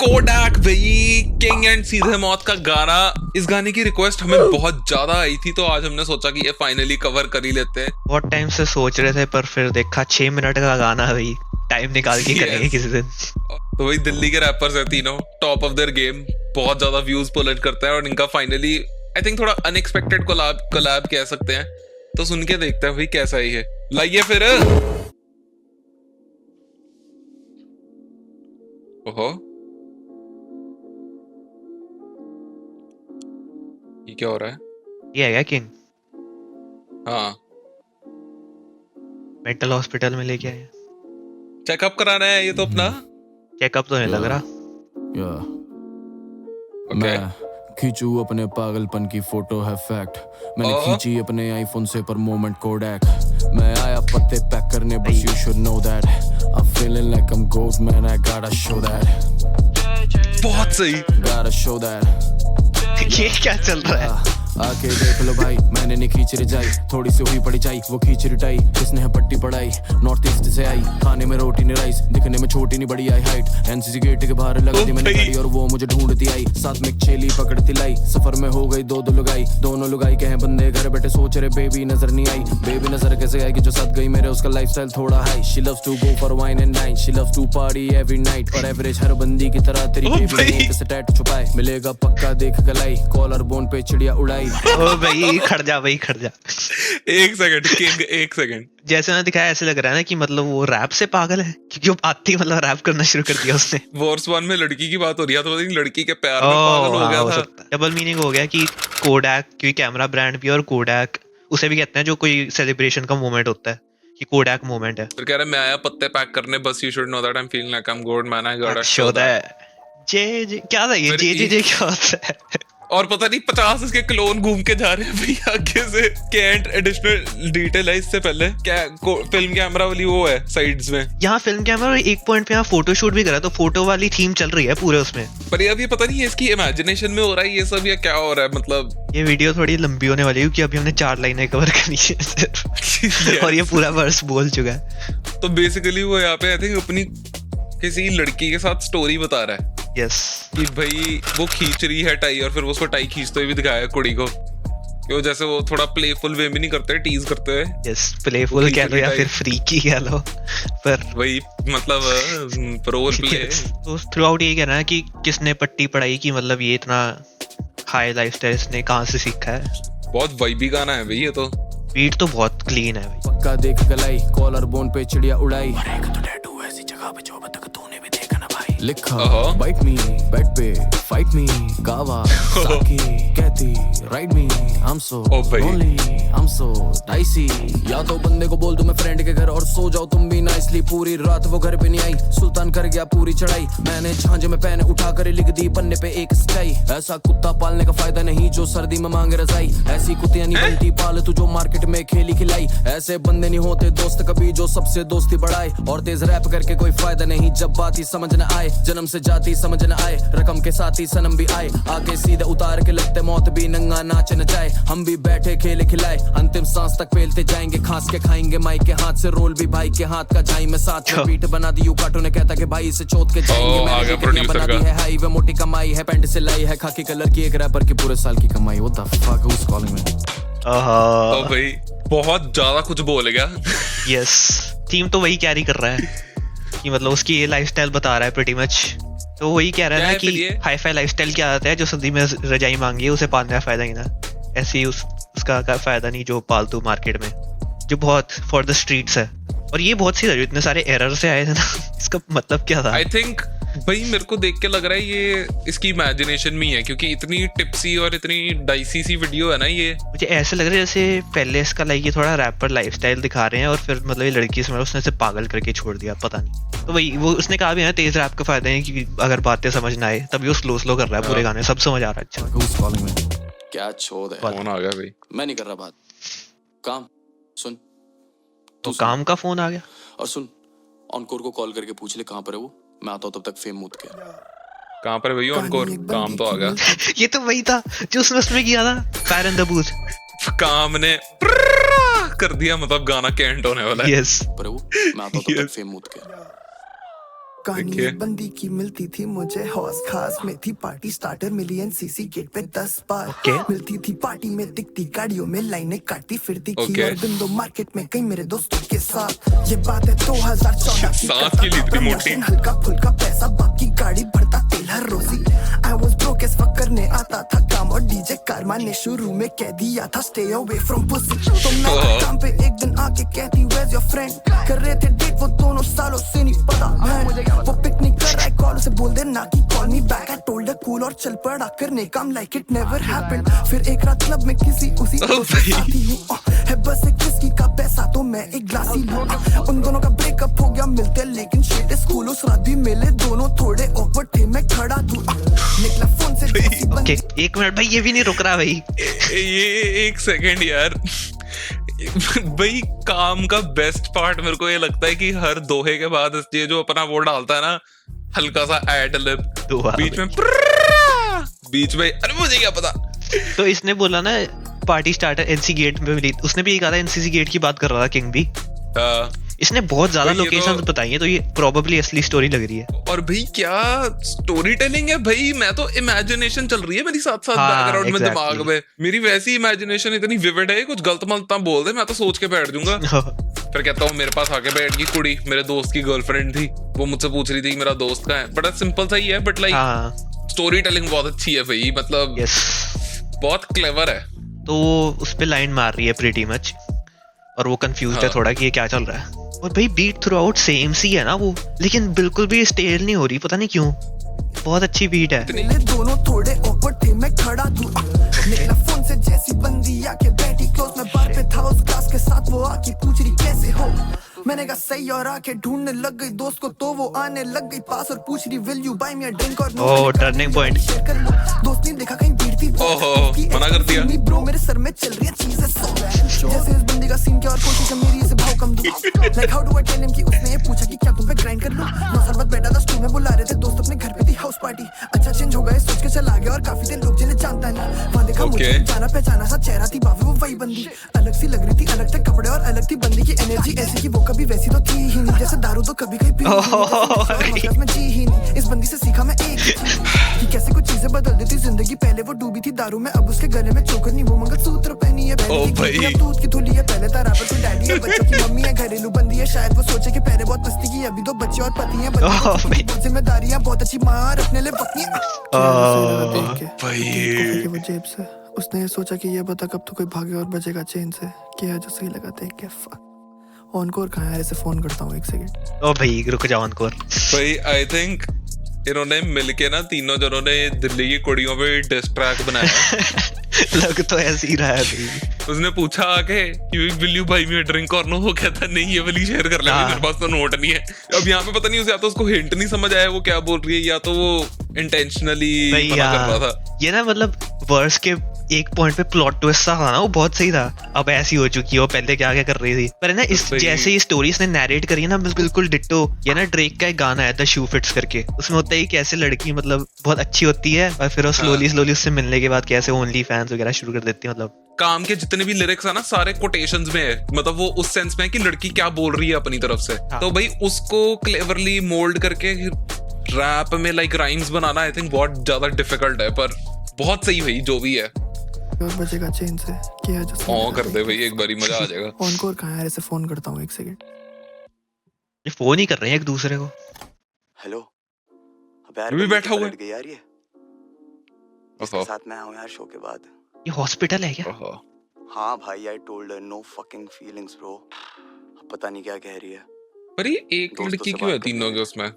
Kodak भाई, king and सीधे मौत का गाना। इस गाने की रिक्वेस्ट हमें बहुत ज्यादा आई थी, तो आज हमने सोचा कि ये फाइनली कवर कर ही लेते हैं। बहुत टाइम से सोच रहे थे, पर फिर देखा 6 मिनट का गाना है भाई, टाइम निकाल के करेंगे किसी दिन। तो वही दिल्ली के रैपर्स हैं तीनों, टॉप ऑफ देयर गेम, बहुत ज्यादा व्यूज पुल करता है, और इनका फाइनली आई थिंक थोड़ा अनएक्सपेक्टेड कोलैब कह सकते हैं। तो सुन के देखते हैं भाई कैसा ही है। लाइए फिर। ओहो, ये क्या हो रहा है? ये है क्या किंग? हाँ, मेंटल हॉस्पिटल में लेके आए। चेकअप कराना है ये तो अपना। चेकअप तो नहीं लग रहा। ओके। मैं खींचू अपने पागलपन की फोटो है फैक्ट। मैंने खींची अपने आईफोन से पर मोमेंट कोडैक। मैं आया पत्ते पैक करने बस you should know that. I'm feeling like I'm gold man, I gotta show that। बहुत सही। Gotta show that। ये क्या चल रहा है? आके देख लो भाई, मैंने नहीं खींच रजाई, थोड़ी सी हुई पड़ी जाई, वो खींच रिटाई, जिसने है पट्टी पढ़ाई, नॉर्थ ईस्ट से आई, खाने में रोटी नहीं राइस, दिखने में छोटी नहीं बड़ी आई हाइट, एनसीसी गेट के बाहर लगा दी मैंने गाड़ी और वो मुझे ढूंढती आई, साथ में एक चेली पकड़ती लाई, सफर में हो गई दो लुगाई, दोनों लुगाई के हैं बंदे घर बैठे सोच रहे बेबी नजर नहीं आई, बेबी नजर कैसे आएगी जो साथ गई मेरे, उसका लाइफस्टाइल थोड़ा high, she loves to go for wine and dine, she loves to party every night, और एवरेज हर बंदी की तरह तेरी बेबी ने से टैटू छुपाए, मिलेगा पक्का देख गलाई, कॉलर बोन पे चिड़िया उड़ाई। ओ भाई खड़ जा भाई, खड़ जा। एक सेकंड किंग, एक सेकंड। जैसे मैंने दिखाया ऐसे लग रहा है ना कि मतलब वो रैप से पागल है, क्योंकि वो आती मतलब रैप करना शुरू कर दिया उसने। वॉर्स 1 में लड़की की बात हो रही है, तो लड़की के प्यार में पागल हो गया था। डबल मीनिंग हो गया कि कोडैक, क्योंकि कैमरा ब्रांड भी, और कोडैक उसे भी कहते हैं जो कोई सेलिब्रेशन का मोमेंट होता है, कि कोडैक मोमेंट है। फिर कह रहा है मैं आया पत्ते पैक करने बस you should know that I am feeling like I am gold man, I got show that. जे क्या था ये? जे क्या होता है? और पता नहीं 50 इसके क्लोन घूम के जा रहे हैं भैया आगे से। कैंट एडिशनल डिटेल है इससे पहले क्या फिल्म कैमरा वाली वो है साइड्स में। यहाँ फिल्म कैमरा, और एक पॉइंट पे यहाँ फोटो शूट भी करा, तो फोटो वाली थीम चल रही है पूरे उसमें। पर ये अभी पता नहीं है इसकी इमेजिनेशन में हो रहा है ये सब या क्या हो रहा है, मतलब ये वीडियो थोड़ी लंबी होने वाली है, क्योंकि अभी हमने 4 लाइनें कवर करनी है सिर्फ। और ये पूरा वर्स बोल चुका है। तो बेसिकली वो यहाँ पे आई थिंक अपनी किसी लड़की के साथ स्टोरी बता रहा है। यस, कि भाई वो खींच रही है टाई, और फिर वो उसको टाई खींचते हुए भी दिखाया है कुड़ी को, कि वो जैसे वो थोड़ा प्लेफुल वे में नहीं करते, टीज करते हुए। यस, प्लेफुल कह लो या फिर फ्रीकी कह लो, पर वही मतलब रोल प्ले। तो थ्रू आउट ये कहना है कि किसने पट्टी पढ़ाई की, मतलब ये इतना हाई लाइफस्टाइल इसने कहाँ से सीखा है। बहुत वाइबी गाना है भाई ये तो। बीट तो बहुत क्लीन है भाई। पक्का देख गलाई, कॉलर बोन पे चिड़िया उड़ाई, और एक तो टैटू ऐसी जगह पे जो अब तक तूने भी देखा ना भाई, लिखा बाइट मी बेड पे फाइट मी, गावा साकी कहती ride me, I am so only, I am so dicey, या तो बंदे को बोल दूं मैं फ्रेंड के घर और सो जाओ तुम भी नाइसली, पूरी रात वो घर पे नहीं आई, सुल्तान कर गया पूरी चढ़ाई, मैंने झांझे में पैन उठा कर लिख दी पन्ने पे एक सच्चाई, ऐसा कुत्ता पालने का फायदा नहीं जो सर्दी में मांगे रजाई, ऐसी कुत्तियां नहीं बनती पाल तू जो मार्केट में खेली खिलाई, ऐसे बंदे नहीं होते दोस्त कभी जो सबसे दोस्ती बढ़ाए, और तेज रैप करके कोई फायदा नहीं जब बात ही समझ न आए, जन्म से जाती समझ न आए, रकम के साथ ही सनम भी आए, आके सीधे उतार के लगते मौत भी नंगा नाच न जाए, हम भी बैठे खेले खिलाए, अंतिम सांस तक पेलते जाएंगे, खास के खाएंगे माई के हाथ से, रोल भी भाई के हाथ का झाई में साथ में बीट बना दी, यू काटू ने कहता कि भाई से चोट के जाएंगे, मैंने बना दी है हाई वे मोटी कमाई है, पैंट से लाई है खाकी कलर की, एक रैपर की पूरे साल की कमाई, what the fuck who is calling me. तो भाई बहुत ज्यादा कुछ बोल गया। यस, थीम तो वही कैरी कर रहा है कि मतलब उसकी ये लाइफस्टाइल बता रहा है प्रीटी मच। तो वही कह रहा है ना कि हाई फाई लाइफस्टाइल क्या आता है, जो सर्दी में रजाई मांगी है उसे पालने का फायदा ही ना, ऐसे ही उसका फायदा नहीं जो पालतू मार्केट में, जो बहुत फॉर द स्ट्रीट्स है। और ये बहुत सी इतने सारे एरर से आए थे ना, इसका मतलब क्या था? आई थिंक भाई मेरे को देख के लग रहा है ये इसकी इमेजिनेशन में ही है, क्योंकि इतनी टिप्सी और इतनी डाइसी सी वीडियो है ना ये। मुझे ऐसे लग रहा है जैसे पहले इसका लाइक ये थोड़ा रैपर लाइफस्टाइल दिखा रहे हैं, और फिर मतलब ये लड़की से उसने इसे पागल करके छोड़ दिया, पता नहीं। तो वही वो उसने कहा भी है तेज रैप का फायदा है कि अगर बातें समझ ना आए तभी वो स्लो कर रहा है पूरे गाने, सब समझ आ रहा है। अच्छा क्या छोड़ है, फोन आ गया भाई, मैं नहीं कर रहा बात, काम सुन। तो काम का फोन आ गया, और सुन, ऑनकोर को कॉल करके पूछ ले कहाँ पर है वो, मैं आता हूँ तब तक फेम मूत के। कहाँ पर भैया उनको, काम तो आ गया। ये तो वही था जो उसने किया था, फायर इन द बूथ। काम ने कर दिया, मतलब गाना कैंट होने वाला है। यस, पर वो मैं आता हूँ तब तक फेम मूत के। कहानी एक बंदी की मिलती थी मुझे हौस खास में थी पार्टी स्टार्टर मिली एनसीसी गेट पे 10 बार मिलती थी पार्टी में दिखती गाड़ियों में लाइनें काटती फिरती थी और बिंदु मार्केट में कई मेरे दोस्तों के साथ ये बात है 2014 की हल्का फुल्का पैसा बाकी गाड़ी भरता तेल हर रोजी I was broke as fuck करने आता था काम और डीजे कारमा ने शुरू में कह दिया था स्टे अवे फ्रॉम पुसी तो मैं काम पे एक दिन आके कहती वेयर्स योर फ्रेंड कर रहे थे डेट वो दोनों सालों से नहीं पता वो पिक नहीं कर रहा है कॉल उसे बोल दे ना कि call me back I told cool और चल पड़ा करने काम लाइक इट नेवर हैपेंड फिर एक रात क्लब में किसी उसी साथी हूँ है बस एक विस्की का पैसा तो मैं एक ग्लास ही लूं उन दोनों का ब्रेकअप हो गया मिलते लेकिन शिट स्कूल उस रात भी मिले दोनों थोड़े ऑकवर्ड थे मैं खड़ा था निकला फोन से ओके एक मिनट भाई ये भी नहीं रुक रहा भाई ये एक सेकंड यार भाई काम का बेस्ट पार्ट मेरे को ये लगता है कि हर दोहे के बाद ये जो अपना वो डालता है ना हल्का सा एड लिप बीच में अरे मुझे क्या पता तो इसने बोला ना पार्टी स्टार्टर एनसी गेट में मिली उसने भी कहा था एनसीसी गेट की बात कर रहा था किंग भी इसने बहुत ज्यादा लोकेशंस बताई हैं तो ये प्रोबेबली असली स्टोरी लग रही है और भाई क्या स्टोरी टेलिंग है भाई मैं तो इमेजिनेशन चल रही है मेरी साथ साथ बैकग्राउंड में दिमाग में मेरी वैसी इमेजिनेशन इतनी विविड है कुछ गलत मलता बोल दे मैं तो सोच के बैठ जाऊंगा फिर कहता हूँ मेरे पास आके बैठ गई कुड़ी मेरे दोस्त की गर्लफ्रेंड थी वो मुझसे पूछ रही थी मेरा दोस्त का है बड़ा सिंपल सा ही है बट लाइक स्टोरी टेलिंग बहुत अच्छी है भाई मतलब बहुत क्लेवर है तो उस पे लाइन मार रही है प्रीटी मच और वो कंफ्यूज्ड है थोड़ा कि ये क्या चल रहा है और भाई बीट थ्रू आउट सेम सी है ना वो लेकिन बिल्कुल भी स्टेल नहीं हो रही पता नहीं क्यों बहुत अच्छी बीट है दोनों थोड़े ऑकवर्ड थे मैं खड़ा था निकला फोन से जैसी बंदी आके बैठी क्लोज में बार पे था उस ग्लास के साथ वो आके पूछ रही कैसे हो मैंने कहा सही और आके ढूंढने लग गई दोस्त को तो वो आने लग गई पास और पूछ रही will you buy me a drink और ओह टर्निंग पॉइंट दोस्त ने देखा कहीं भीड़ थी मना कर दिया ब्रो मेरे सर में चल रही है चीजें जैसे इस बंदी का सीन क्या और कोशिश है मेरी इसे भाव कम दूं like how do I tell him कि उसने ये पूछा कि क्या तुम पे ग्राइंड कर लूं नौ साल बाद बैठा था स्टूल में बुला रहे थे दोस्त अपने घर पे थी हाउस पार्टी अच्छा चेंज हो गए सोच के चला गया और काफी दिन लोग जिन्हें जानता नहीं वहां देखा मुझे जाना पहचाना सा चेहरा थी बाबू वो वही बंदी अलग सी लग रही थी अलग थे कपड़े और अलग थी बंदी की एनर्जी ऐसी कि वो कभी वैसी तो थी ही नहीं जैसे दारू तो कभी कहीं पी मैं जी ही नहीं इस बंदी से सीखा मैं एक कि कैसे कुछ चीजें बदल देती जिंदगी पहले वो डूबी थी दारू में अब उसके गले में चोकर नहीं वो मंगलसूत्र पहनी है दूध की थैली है पहले तारा पर कोई डैडी है बच्चों की मम्मी है घरेलू बंदी है शायद वो सोचे कि पहले बहुत मस्ती की अभी तो बच्चे और पति हैं बहुत जिम्मेदारियां बहुत अच्छी माँ रखने ले पत्नी वो जेब से उसने ये सोचा कि ये बता कब तो कोई भागे और बचेगा चेन से क्या जो सही लगा देख के ऑनकोर कहाँ है ऐसे फोन करता हूँ एक सेकंड ओ भाई रुक जाओ ऑनकोर भाई आई थिंक इन्होंने मिलके ना तीनों जनों ने दिल्ली की कुड़ियों पे डिस ट्रैक बनाया लग तो ऐसे ही रहा है भाई उसने पूछा आके will you buy me a drink और नो वो कहता नहीं ये वाली शेयर कर ले मेरे पास तो नोट नहीं है अब यहाँ पे पता नहीं उसे या तो उसको हिंट नहीं समझ आया वो क्या बोल रही है या तो वो इंटेंशनली मना कर रहा था ये ना मतलब वर्स के एक पॉइंट पे प्लॉट ट्विस्ट था ना वो बहुत सही था अब ऐसी हो चुकी है वो पहले क्या क्या कर रही थी पर है ना इस जैसे ही स्टोरी इसने नैरेट करी है ना बिल्कुल डिट्टो ये ना ड्रेक का एक गाना है द शू फिट्स करके उसमें होता है कैसे लड़की मतलब बहुत अच्छी होती है और फिर वो स्लोली उससे मिलने के बाद कैसे ओनली फैंस वगैरह शुरू कर देती है मतलब काम के जितने भी लिरिक्स है ना सारे कोटेशंस में है मतलब वो उस सेंस में है कि लड़की क्या बोल रही है अपनी तरफ से तो भाई उसको क्लेवरली मोल्ड करके रैप में like rhymes banana I think बहुत ज्यादा डिफिकल्ट है पर बहुत सही भाई जो भी है और बचेगा चेन से क्या जो ऑन कर दे भाई एक बारी मजा आ जाएगा ऑनकोर कहाँ है ऐसे फोन करता हूँ एक सेकंड ये फोन ही कर रहे हैं एक दूसरे को हेलो अब यार भी बैठा हुआ है यार ये इसके साथ मैं हूँ यार शो के बाद ये हॉस्पिटल है क्या हाँ भाई I told her no fucking feelings bro पता नहीं क्या कह रही है पर ये एक लड़की क्यों है तीनों के उसमें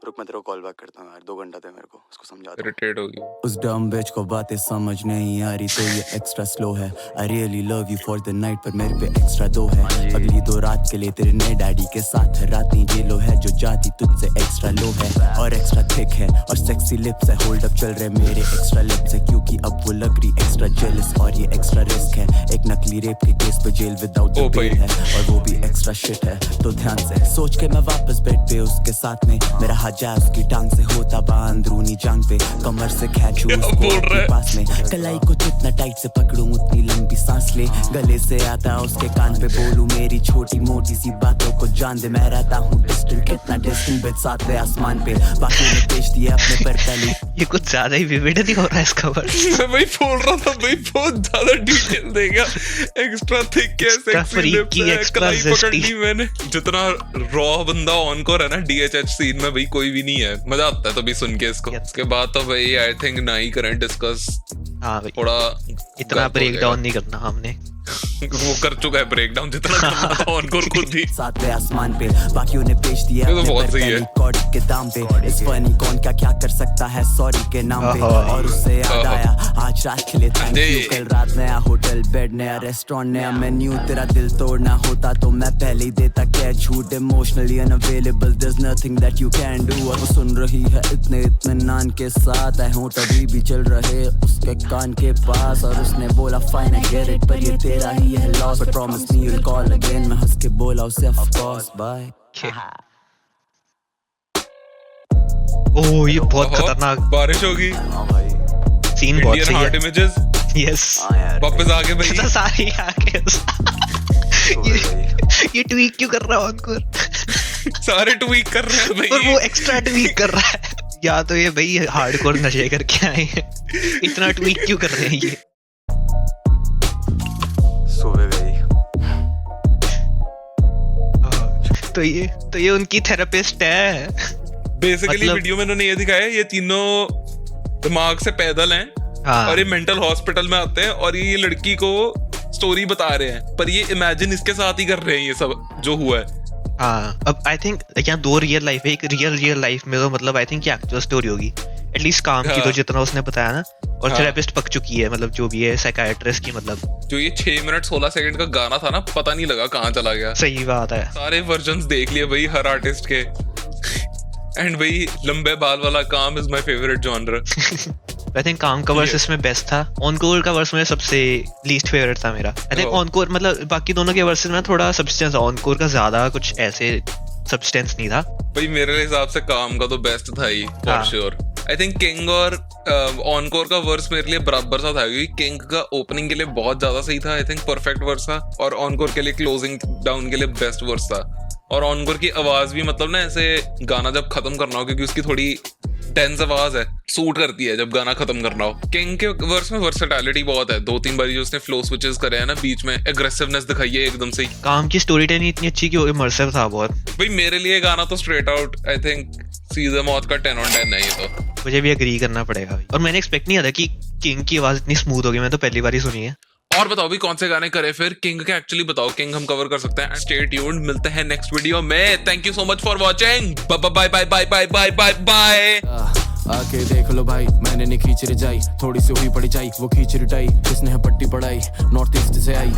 रुक मैं तेरे को कॉल बैक करता हूँ यार 2 घंटा दे मेरे को उसको समझा दे इरिटेट हो गई उस डम बिच को बातें समझ नहीं आ रही तो ये एक्स्ट्रा स्लो है I really love you for the night पर मेरे पे एक्स्ट्रा दो है अगली 2 रात के लिए तेरे नए डैडी के साथ रात नहीं जेलो है जो जाती तुझसे एक्स्ट्रा लो है और एक्स्ट्रा थिक है और सेक्सी लिप्स है होल्ड अप चल रहे मेरे एक्स्ट्रा लिप्स है क्योंकि अब वो लग रही एक्स्ट्रा जेलस और ये एक्स्ट्रा रिस्क है एक नकली रेप के केस पे जेल विदाउट द बेल है और वो भी एक्स्ट्रा शिट है तो ध्यान से सोच के मैं वापस बेड पे उसके साथ में मेरा हाथ जाए उसकी टांग से होता बांधरूनी अपनी जांग पे, कमर से खींचूं उसको अपने पास में, कलाई को जितना टाइट से पकड़ूं उतनी लंबी सांस ले, गले से आता उसके कान पे बोलूं मेरी छोटी मोटी सी बातों को जान दे, मैं रहता हूँ डिस्टेंट कितना डिस्टेंट बिट सातवें आसमान पे, बाकी ने पेश दिया अपने पर पहले। ये कुछ ज्यादा ही विविड नहीं हो रहा है इसका वर्ड। मैं वही बोल रहा था भाई, बहुत ज्यादा डिटेल देगा, एक्स्ट्रा थिक है, सेक्सी लिप्स है, कलाई पकड़ ली मैंने। जितना रॉ बंदा ऑनकोर है ना DHH सीन में भाई कोई भी नहीं है, मजा आता है तभी सुन के इसको। उसके बाद तो भाई आई थिंक ना ही करें डिस्कस। हाँ भाई, थोड़ा इतना ब्रेक डाउन नहीं करना हमने। वो कर चुका है ब्रेक डाउन जितना करना था ऑनकोर खुद ही। सातवें आसमान पे बाकियों ने पेश दिया ये तो बहुत सही है। कॉर्ड के दाम पे, इस फनी कौन क्या कर सकता है सॉरी के नाम पे, और उससे याद आया आज रात के लिए थैंक यू, कल रात नया होटल बेड नया रेस्टोरेंट नया मेन्यू, तेरा दिल तोड़ना होता तो मैं पहले ही देता क्या झूठ, emotionally unavailable there is nothing that you can do, और वो सुन रही है इतने इत्मीनान के साथ, आई होंठ अभी भी चल रहे उसके कान के पास, और उसने बोला फाइन आई गेट इट पर ये तेरा ही है loss, but promise me you'll call again, मैं हंस के बोला उसे of course bye। ओह ये बहुत खतरनाक बारिश होगी, सीन, बहुत इंडियन हार्ट सही इमेजेस है। यस, वापस आगे भाई। तो सारी आके ये ट्वीक क्यों कर रहा है ऑनकोर? सारे ट्वीक कर रहे हैं और भाई। वो एक्स्ट्रा ट्वीक कर रहा है, या तो ये भाई हार्डकोर नशे करके आए हैं, इतना ट्वीक क्यों कर रहे हैं ये? सुबह गई तो ये उनकी थेरेपिस्ट है बेसिकली मतलब- वीडियो में उन्होंने ये दिखाया है, ये तीनों दिमाग से पैदल हैं। हाँ। और ये मेंटल हॉस्पिटल में आते हैं और ये लड़की को स्टोरी बता रहे हैं, पर ये इमेजिन इसके साथ ही कर रहे हैं ये सब जो हुआ है। हाँ, अब आई थिंक यहाँ दो रियल लाइफ है, एक रियल लाइफ में तो मतलब आई थिंक ये एक्चुअल स्टोरी होगी एटलीस्ट काम की, तो जितना उसने बताया ना, और थेरेपिस्ट पक चुकी है, मतलब जो भी है साइकियाट्रिस्ट की, मतलब जो ये 6 मिनट 16 सेकंड का गाना था ना, पता नहीं लगा कहाँ चला गया। सही बात है। सारे वर्जन्स देख लिए भाई हर आर्टिस्ट के। एंड भाई लंबे बाल वाला काम is my favourite genre. I think काम का वर्स इसमें बेस्ट था, ऑनकोर का वर्स में सबसे लीस्ट फेवरेट था मेरा। आई थिंक ऑनकोर मतलब बाकी दोनों के वर्सेस में थोड़ा सब्सटेंस, ऑनकोर का ज्यादा कुछ ऐसे सब्सटेंस नहीं था भाई। मेरे हिसाब से काम का तो बेस्ट था ही for sure. I think king और ऑनकोर का वर्स मेरे लिए बराबर सा था, क्योंकि किंग का ओपनिंग के लिए बहुत ज्यादा सही था, आई थिंक परफेक्ट वर्स था, और ऑनकोर के लिए क्लोजिंग डाउन के लिए बेस्ट वर्स था। और ऑनकोर की आवाज भी मतलब ना ऐसे गाना जब खत्म करना हो, क्योंकि उसकी थोड़ी टेंस आवाज है, सूट करती है जब गाना खत्म करना हो। किंग के वर्स में वर्सेटैलिटी बहुत है, 2-3 बार जो उसने फ्लो स्विचेस करे हैं ना बीच में, एग्रेसिवनेस दिखाई है एकदम से। काम की स्टोरी टेलिंग इतनी अच्छी कि इमर्सिव था बहुत। भाई मेरे लिए गाना तो straight out I think season मौत का 10 on 10 है ये तो। मुझे भी एग्री करना पड़ेगा, और मैंने एक्सपेक्ट नहीं किया था कि किंग की आवाज इतनी स्मूथ होगी, मैं तो पहली बार ही सुनी है। और बताओ भी कौन से गाने करे फिर किंग के, एक्चुअली बताओ, किंग हम कवर कर सकते हैं। स्टे ट्यून्ड, मिलते हैं नेक्स्ट वीडियो में। Thank you so much for watching, bye bye bye bye bye bye bye bye. आके देख लो भाई, मैंने नहीं खींच रजाई, थोड़ी सी हुई पड़ी जाई, वो खींच रिटाई, किसने है पट्टी पढ़ाई, नॉर्थ ईस्ट से आई।